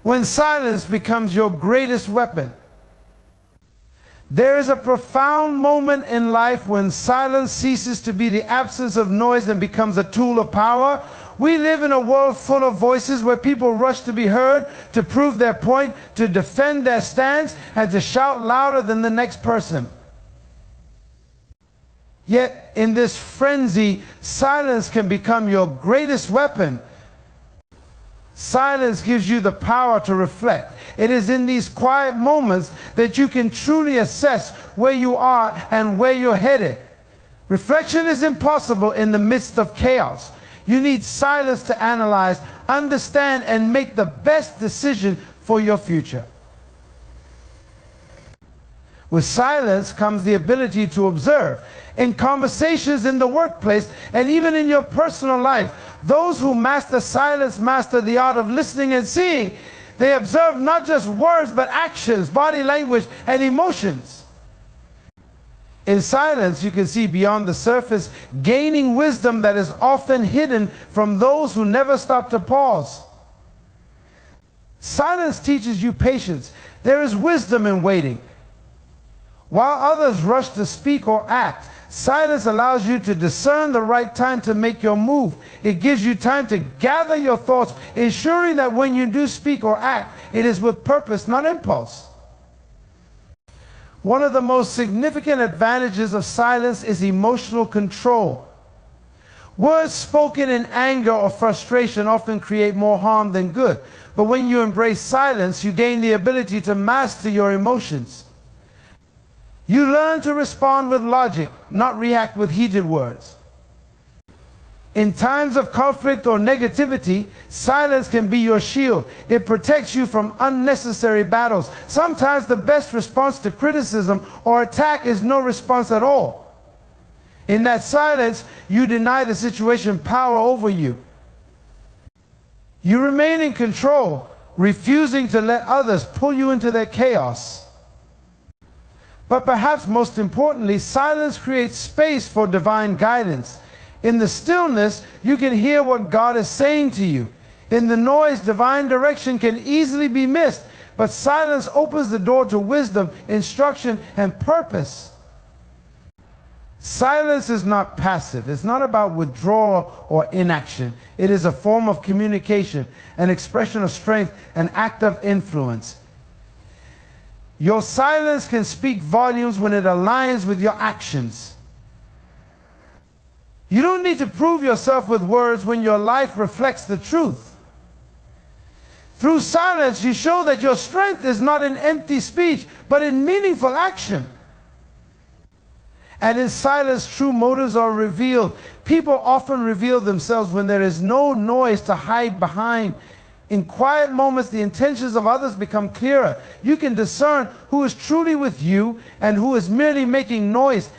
when silence becomes your greatest weapon. There is a profound moment in life when silence ceases to be the absence of noise and becomes a tool of power. We live in a world full of voices where people rush to be heard, to prove their point, to defend their stance, and to shout louder than the next person. Yet, in this frenzy, silence can become your greatest weapon. Silence gives you the power to reflect. It is in these quiet moments that you can truly assess where you are and where you're headed. Reflection is impossible in the midst of chaos. You need silence to analyze, understand, and make the best decision for your future. With silence comes the ability to observe. In conversations in the workplace and even in your personal life, those who master silence master the art of listening and seeing. They observe not just words but actions, body language, and emotions. In silence, you can see beyond the surface, gaining wisdom that is often hidden from those who never stop to pause. Silence teaches you patience. There is wisdom in waiting. While others rush to speak or act, silence allows you to discern the right time to make your move. It gives you time to gather your thoughts, ensuring that when you do speak or act, it is with purpose, not impulse. One of the most significant advantages of silence is emotional control. Words spoken in anger or frustration often create more harm than good. But when you embrace silence, you gain the ability to master your emotions. You learn to respond with logic, not react with heated words. In times of conflict or negativity, silence can be your shield. It protects you from unnecessary battles. Sometimes the best response to criticism or attack is no response at all. In that silence, you deny the situation power over you. You remain in control, refusing to let others pull you into their chaos. But perhaps most importantly, silence creates space for divine guidance. In the stillness, you can hear what God is saying to you. In the noise, divine direction can easily be missed, but silence opens the door to wisdom, instruction, and purpose. Silence is not passive. It's not about withdrawal or inaction. It is a form of communication, an expression of strength, an act of influence. Your silence can speak volumes when it aligns with your actions. You don't need to prove yourself with words when your life reflects the truth. Through silence, you show that your strength is not in empty speech, but in meaningful action. And in silence, true motives are revealed. People often reveal themselves when there is no noise to hide behind. In quiet moments, the intentions of others become clearer. You can discern who is truly with you and who is merely making noise.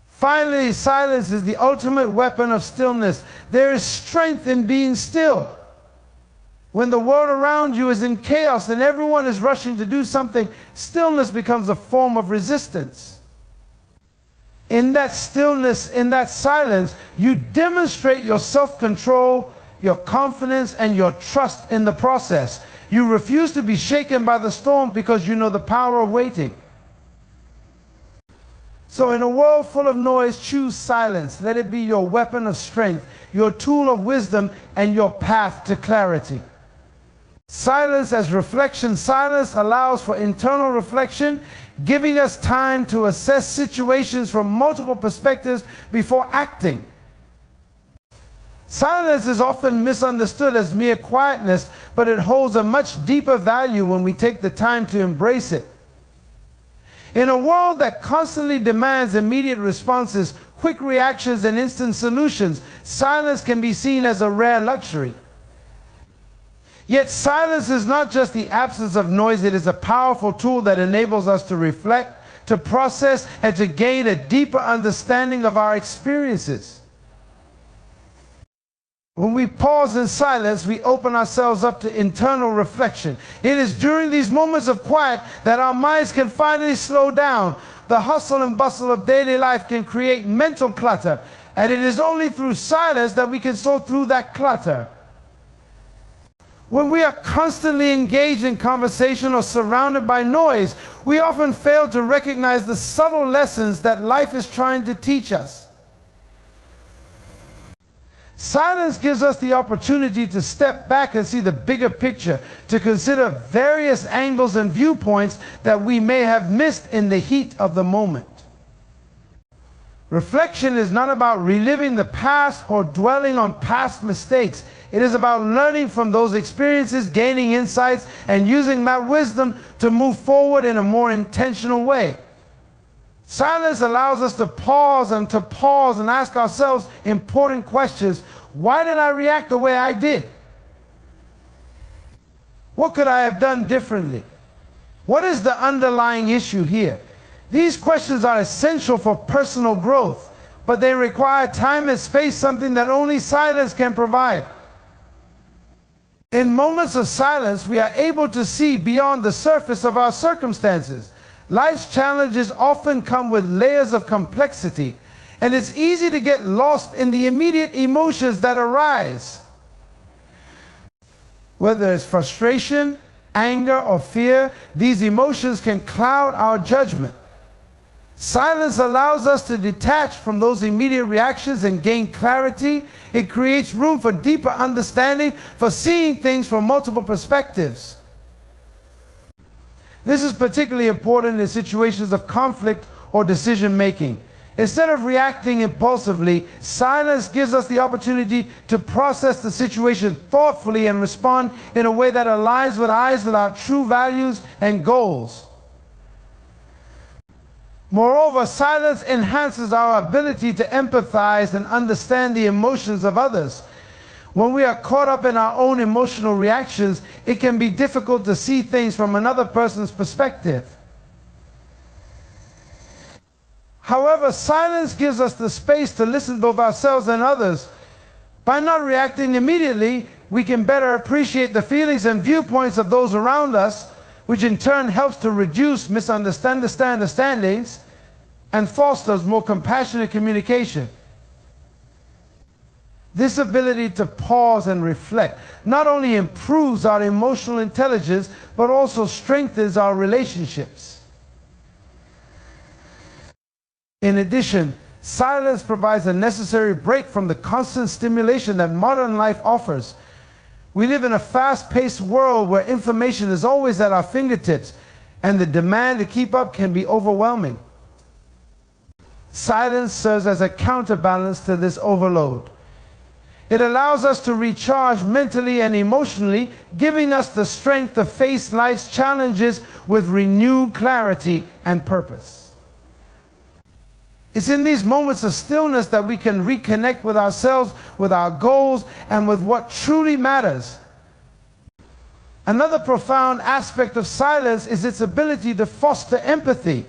Finally, silence is the ultimate weapon of stillness. There is strength in being still. When the world around you is in chaos and everyone is rushing to do something, stillness becomes a form of resistance. In that stillness, in that silence, you demonstrate your self-control, your confidence, and your trust in the process. You refuse to be shaken by the storm because you know the power of waiting. So in a world full of noise, choose silence. Let it be your weapon of strength, your tool of wisdom, and your path to clarity. Silence as reflection. Silence allows for internal reflection, giving us time to assess situations from multiple perspectives before acting. Silence is often misunderstood as mere quietness, but it holds a much deeper value when we take the time to embrace it. In a world that constantly demands immediate responses, quick reactions, and instant solutions, silence can be seen as a rare luxury. Yet silence is not just the absence of noise, it is a powerful tool that enables us to reflect, to process, and to gain a deeper understanding of our experiences. When we pause in silence, we open ourselves up to internal reflection. It is during these moments of quiet that our minds can finally slow down. The hustle and bustle of daily life can create mental clutter, and it is only through silence that we can sort through that clutter. When we are constantly engaged in conversation or surrounded by noise, we often fail to recognize the subtle lessons that life is trying to teach us. Silence gives us the opportunity to step back and see the bigger picture, to consider various angles and viewpoints that we may have missed in the heat of the moment. Reflection is not about reliving the past or dwelling on past mistakes. It is about learning from those experiences, gaining insights, and using that wisdom to move forward in a more intentional way. Silence allows us to pause and ask ourselves important questions. Why did I react the way I did? What could I have done differently? What is the underlying issue here? These questions are essential for personal growth, but they require time and space, something that only silence can provide. In moments of silence, we are able to see beyond the surface of our circumstances. Life's challenges often come with layers of complexity, and it's easy to get lost in the immediate emotions that arise. Whether it's frustration, anger, or fear, these emotions can cloud our judgment. Silence allows us to detach from those immediate reactions and gain clarity. It creates room for deeper understanding, for seeing things from multiple perspectives. This is particularly important in situations of conflict or decision making. Instead of reacting impulsively, silence gives us the opportunity to process the situation thoughtfully and respond in a way that aligns with our true values and goals. Moreover, silence enhances our ability to empathize and understand the emotions of others. When we are caught up in our own emotional reactions, it can be difficult to see things from another person's perspective. However, silence gives us the space to listen to both ourselves and others. By not reacting immediately, we can better appreciate the feelings and viewpoints of those around us, which in turn helps to reduce misunderstandings and fosters more compassionate communication. This ability to pause and reflect not only improves our emotional intelligence, but also strengthens our relationships. In addition, silence provides a necessary break from the constant stimulation that modern life offers. We live in a fast-paced world where information is always at our fingertips, and the demand to keep up can be overwhelming. Silence serves as a counterbalance to this overload. It allows us to recharge mentally and emotionally, giving us the strength to face life's challenges with renewed clarity and purpose. It's in these moments of stillness that we can reconnect with ourselves, with our goals, and with what truly matters. Another profound aspect of silence is its ability to foster empathy.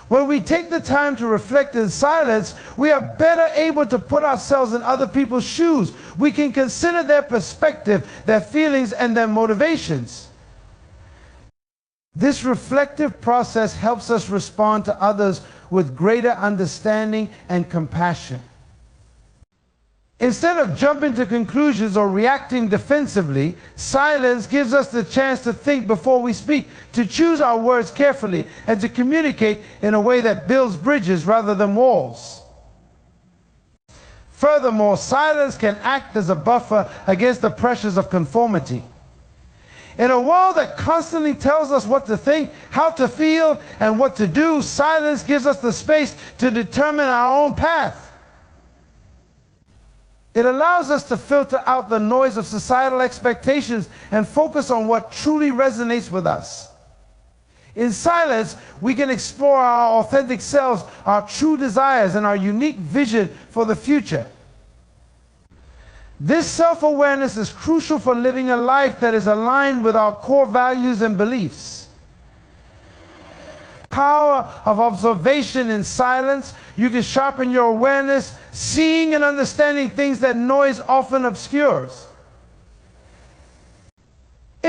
When we take the time to reflect in silence, we are better able to put ourselves in other people's shoes. We can consider their perspective, their feelings, and their motivations. This reflective process helps us respond to others with greater understanding and compassion. Instead of jumping to conclusions or reacting defensively, silence gives us the chance to think before we speak, to choose our words carefully, and to communicate in a way that builds bridges rather than walls. Furthermore, silence can act as a buffer against the pressures of conformity. In a world that constantly tells us what to think, how to feel, and what to do, silence gives us the space to determine our own path. It allows us to filter out the noise of societal expectations and focus on what truly resonates with us. In silence, we can explore our authentic selves, our true desires, and our unique vision for the future. This self-awareness is crucial for living a life that is aligned with our core values and beliefs. Power of observation in silence, you can sharpen your awareness, seeing and understanding things that noise often obscures.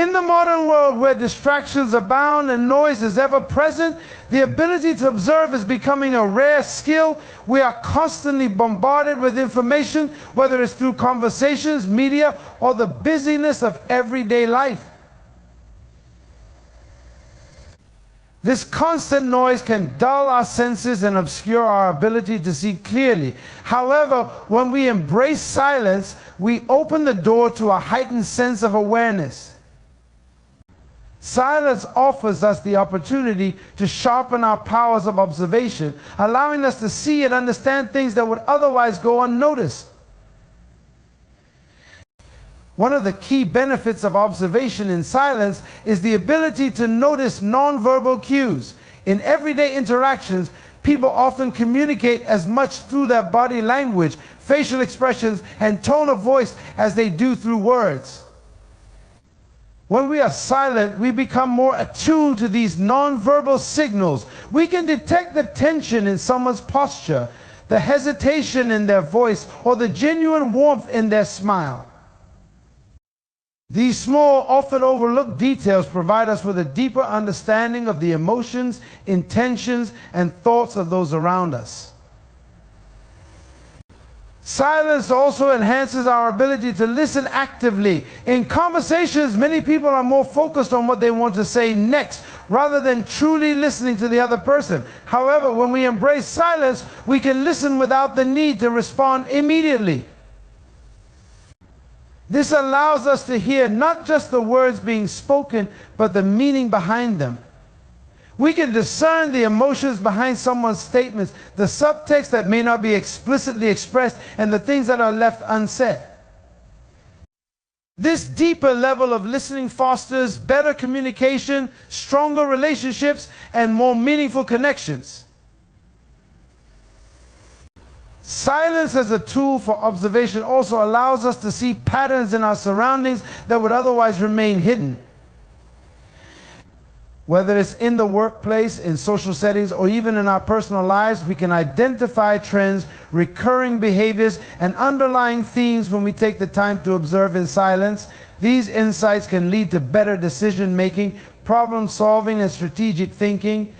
In the modern world where distractions abound and noise is ever present, the ability to observe is becoming a rare skill. We are constantly bombarded with information, whether it's through conversations, media, or the busyness of everyday life. This constant noise can dull our senses and obscure our ability to see clearly. However, when we embrace silence, we open the door to a heightened sense of awareness. Silence offers us the opportunity to sharpen our powers of observation, allowing us to see and understand things that would otherwise go unnoticed. One of the key benefits of observation in silence is the ability to notice nonverbal cues. In everyday interactions, people often communicate as much through their body language, facial expressions, and tone of voice as they do through words. When we are silent, we become more attuned to these nonverbal signals. We can detect the tension in someone's posture, the hesitation in their voice, or the genuine warmth in their smile. These small, often overlooked details provide us with a deeper understanding of the emotions, intentions, and thoughts of those around us. Silence also enhances our ability to listen actively. In conversations, many people are more focused on what they want to say next, rather than truly listening to the other person. However, when we embrace silence, we can listen without the need to respond immediately. This allows us to hear not just the words being spoken, but the meaning behind them. We can discern the emotions behind someone's statements, the subtext that may not be explicitly expressed, and the things that are left unsaid. This deeper level of listening fosters better communication, stronger relationships, and more meaningful connections. Silence as a tool for observation also allows us to see patterns in our surroundings that would otherwise remain hidden. Whether it's in the workplace, in social settings, or even in our personal lives, we can identify trends, recurring behaviors, and underlying themes when we take the time to observe in silence. These insights can lead to better decision-making, problem-solving, and strategic thinking.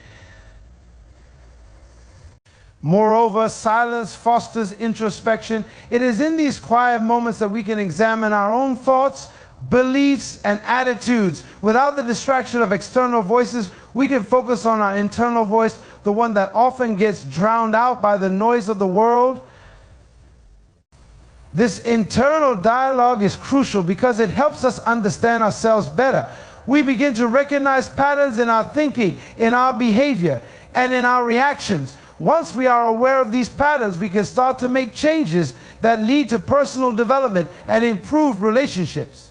Moreover, silence fosters introspection. It is in these quiet moments that we can examine our own thoughts, beliefs, and attitudes. Without the distraction of external voices, we can focus on our internal voice, the one that often gets drowned out by the noise of the world. This internal dialogue is crucial because it helps us understand ourselves better. We begin to recognize patterns in our thinking, in our behavior, and in our reactions. Once we are aware of these patterns, we can start to make changes that lead to personal development and improved relationships.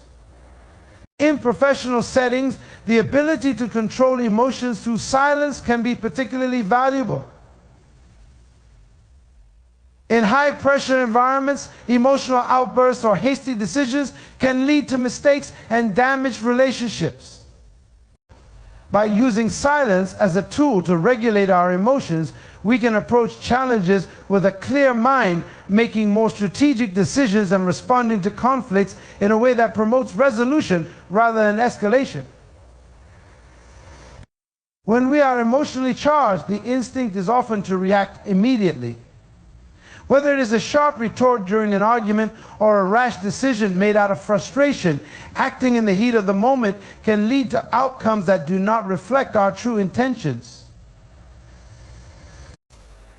In professional settings, the ability to control emotions through silence can be particularly valuable. In high-pressure environments, emotional outbursts or hasty decisions can lead to mistakes and damaged relationships. By using silence as a tool to regulate our emotions, we can approach challenges with a clear mind, making more strategic decisions and responding to conflicts in a way that promotes resolution rather than escalation. When we are emotionally charged, the instinct is often to react immediately. Whether it is a sharp retort during an argument or a rash decision made out of frustration, acting in the heat of the moment can lead to outcomes that do not reflect our true intentions.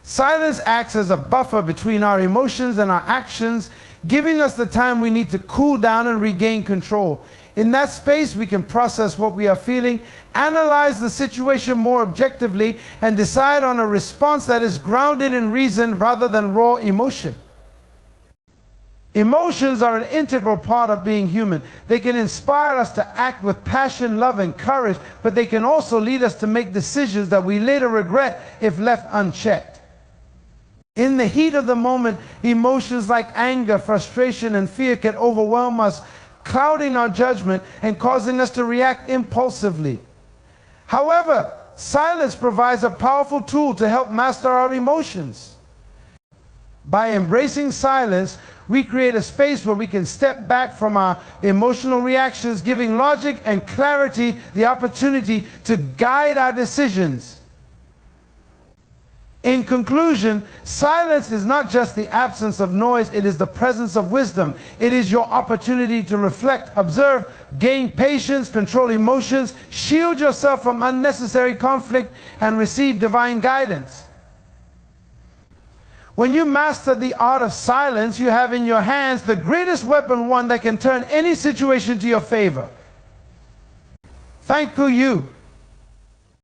Silence acts as a buffer between our emotions and our actions, giving us the time we need to cool down and regain control. In that space, we can process what we are feeling, analyze the situation more objectively, and decide on a response that is grounded in reason rather than raw emotion. Emotions are an integral part of being human. They can inspire us to act with passion, love, and courage, but they can also lead us to make decisions that we later regret if left unchecked. In the heat of the moment, emotions like anger, frustration, and fear can overwhelm us, clouding our judgment and causing us to react impulsively. However, silence provides a powerful tool to help master our emotions. By embracing silence, we create a space where we can step back from our emotional reactions, giving logic and clarity the opportunity to guide our decisions. In conclusion, silence is not just the absence of noise, it is the presence of wisdom. It is your opportunity to reflect, observe, gain patience, control emotions, shield yourself from unnecessary conflict, and receive divine guidance. When you master the art of silence, you have in your hands the greatest weapon, one that can turn any situation to your favor. Thankful you